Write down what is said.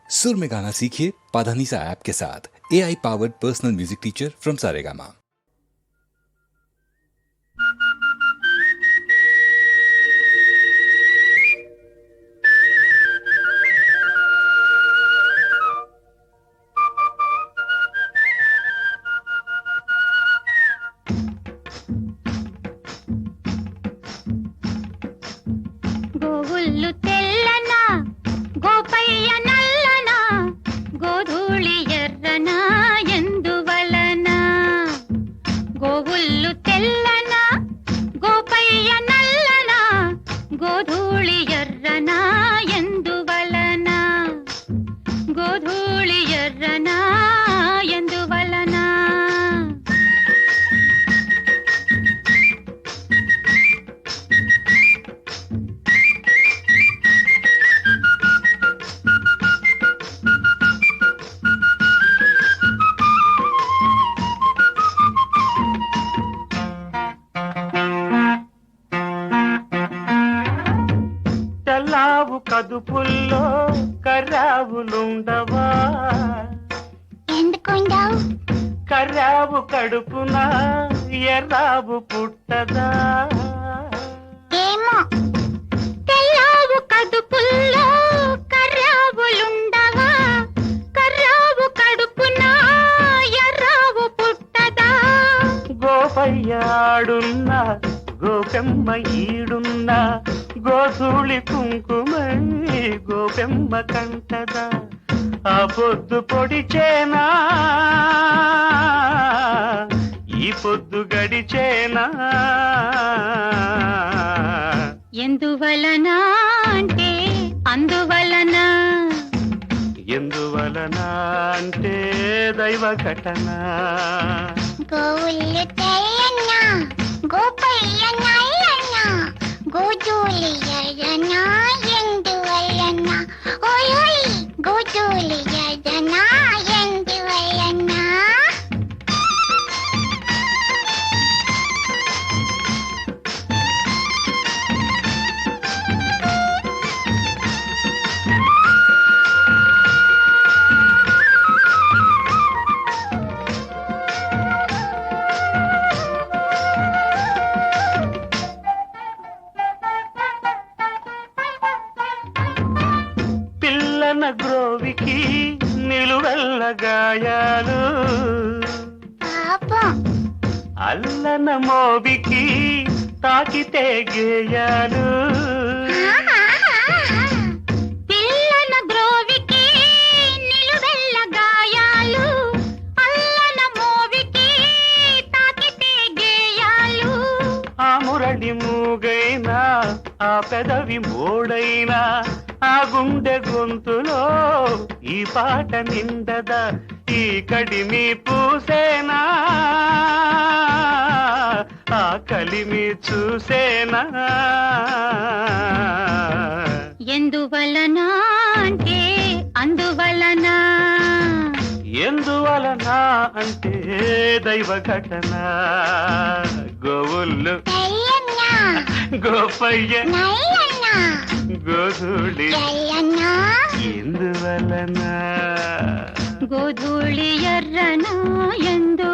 सुर में गाना सीखिए पाधानीसा ऐप के साथ। AI powered personal music teacher from Saregama. గోవుల్లు తెల్లన గోపయ్య నల్లన గోధూళి ఎర్రన ఎందువలన గోవుల్లు తెల్లన గోపయ్య నల్లన గోధూళి ఎర్రన ఎందువలన గోధూళి ఎర్రన ఎందువలన తెల్లావు కదుపుల్లో కర్రావులుండవా ఎందుకుండవు కర్రావు కడుపున ఎర్రావు పుట్టదా ఏమో తెల్లావు కదుపుల్లో కర్రావులుండవా కర్రావు కడుపున ఎర్రావు పుట్టదా గోపయ్యాడున్నా గోపెమ్మ ఈడున్నా గోధూళి కుంకుమై గోపెమ్మ కంటదా ఆ పొద్దు పొడిచేనా ఈ పొద్దు గడిచేనా ఎందువలన అంటే అందువలన ఎందువలన అంటే దైవ ఘటన గోవుల్లు తెల్లన్న గోపయ్య నల్లన్న గోధూళి ఎర్రన ఎందువలన ఓయ్ ఓయ్ గోధూళి ఎర్రన ఎందువలన పిల్లన గ్రోవికి నిలువెల్ల గాయాలు పాపం అల్లన మోబికి తాకితే గేయాలు పిల్లన గ్రోవికి నిలువెల్ల గాయాలు అల్లన మోవికి తాకితే గేయాలు ఆ మురళి మూగైనా ఆ పెదవి మోడైనా ఆ గుండె గొంతులో ఈ పాట నిండదా ఈ కడిమి పూసేనా ఆ కలిమి చూసేనా ఎందువలన అంటే అందువలన ఎందువలన అంటే దైవ ఘటన గోవుల్లు తెల్లన్న గోపయ్య నల్లన్న గోధూళి ఎర్రన ఎందువలన గోధూళి ఎర్రన ఎందు